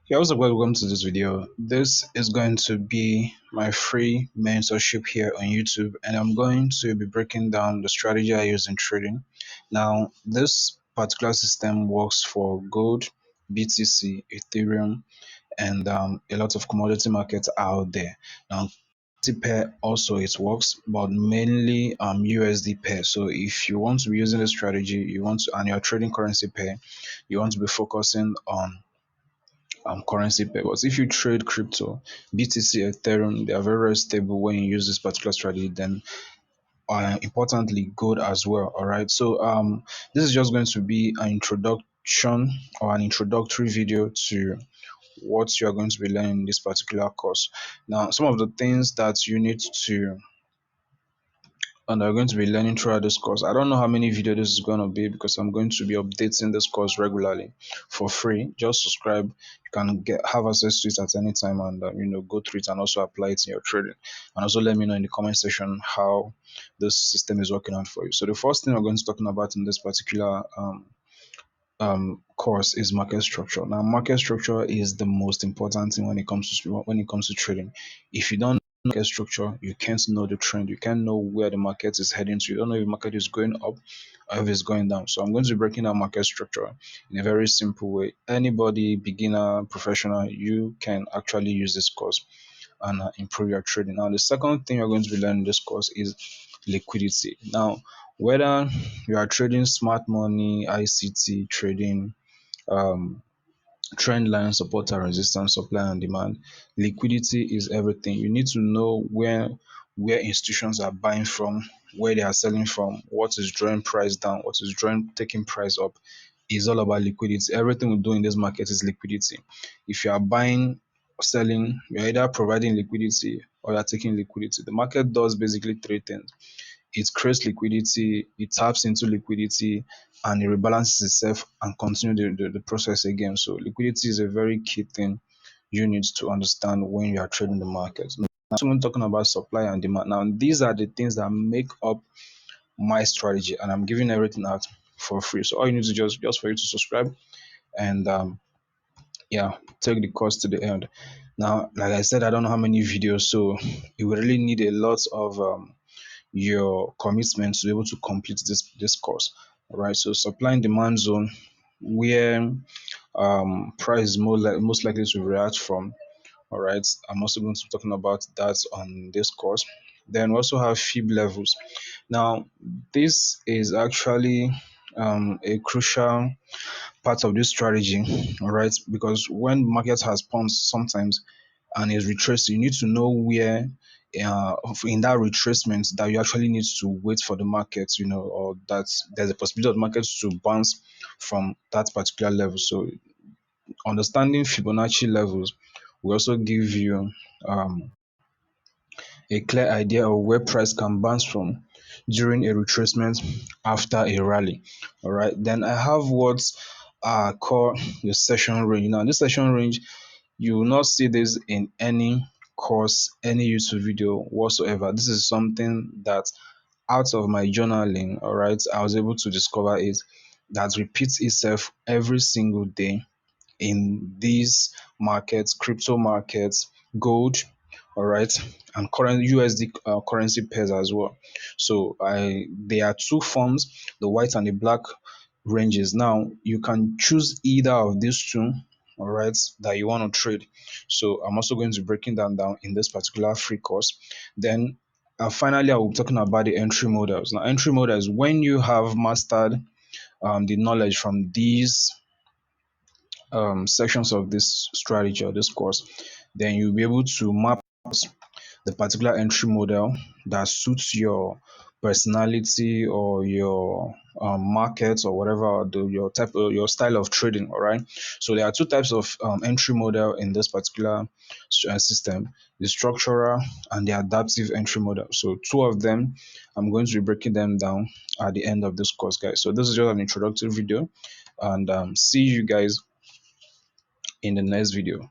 Yeah, also welcome to this video. This is going to be my free mentorship here on YouTube, and I'm going to be breaking down the strategy I use in trading. Now, this particular system works for gold, BTC, Ethereum, and a lot of commodity markets out there. Now, currency pair also it works, but mainly USD pair. So if you want to be using this strategy, you want to, and you're trading currency pair, you want to be focusing on currency pairs. If you trade crypto, BTC, Ethereum, they are very, very stable when you use this particular strategy. Then, importantly, gold as well. All right. So, this is just going to be an introduction or an introductory video to what you are going to be learning in this particular course. Now, some of the things that you need to and are going to be learning throughout this course. I don't know how many videos this is going to be because I'm going to be updating this course regularly for free. Just subscribe. You can get have access to it at any time and go through it and also apply it in your trading. And also let me know in the comment section how this system is working out for you. So the first thing we're going to be talking about in this particular course is market structure. Now, market structure is the most important thing when it comes to trading. If you don't know market structure, you can't know the trend. You can't know where the market is heading to. You don't know if the market is going up or if it's going down. So I'm going to be breaking down market structure in a very simple way. Anybody, beginner, professional, you can actually use this course and improve your trading. Now, the second thing you're going to be learning in this course is liquidity. Now, whether you are trading smart money, ICT trading, um, trend line, support and resistance, supply and demand, liquidity is everything. You need to know where institutions are buying from, where they are selling from, what is drawing price down, what is drawing taking price up. Is all about liquidity. Everything we do in this market is liquidity. If you are buying or selling, you're either providing liquidity or you're taking liquidity. The market does basically three things: it creates liquidity, it taps into liquidity, and it rebalances itself and continue the process again. So liquidity is a very key thing you need to understand when you are trading the market. Now, so when talking about supply and demand, now these are the things that make up my strategy, and I'm giving everything out for free. So all you need to just for you to subscribe and yeah, take the course to the end. Now, like I said, I don't know how many videos, so you will really need a lot of your commitment to be able to complete this course. All right. So supply and demand zone, where price is most likely to react from. All right. I'm also going to be talking about that on this course. Then we also have fib levels. Now, this is actually a crucial part of this strategy. All right, because when market has pumped sometimes and is retraced, you need to know where in that retracement that you actually need to wait for the market, or that there's a possibility of markets to bounce from that particular level. So understanding Fibonacci levels will also give you um, a clear idea of where price can bounce from during a retracement after a rally. All right, then I have what I call the session range. Now, this session range, you will not see this in any course, any YouTube video whatsoever. This is something that out of my journaling, all right, I was able to discover it, that repeats itself every single day in these markets, crypto markets, gold, all right, and current USD currency pairs as well. So there are two forms, the white and the black ranges. Now you can choose either of these two, all right, that you want to trade. So I'm also going to be breaking them down in this particular free course. Then finally, I will be talking about the entry models. Now, entry models, when you have mastered the knowledge from these sections of this strategy or this course, then you'll be able to map the particular entry model that suits your personality or your market or whatever, or your type of your style of trading. All right. So there are two types of entry model in this particular system: the structural and the adaptive entry model. So two of them, I'm going to be breaking them down at the end of this course, guys. So this is just an introductory video, and see you guys in the next video.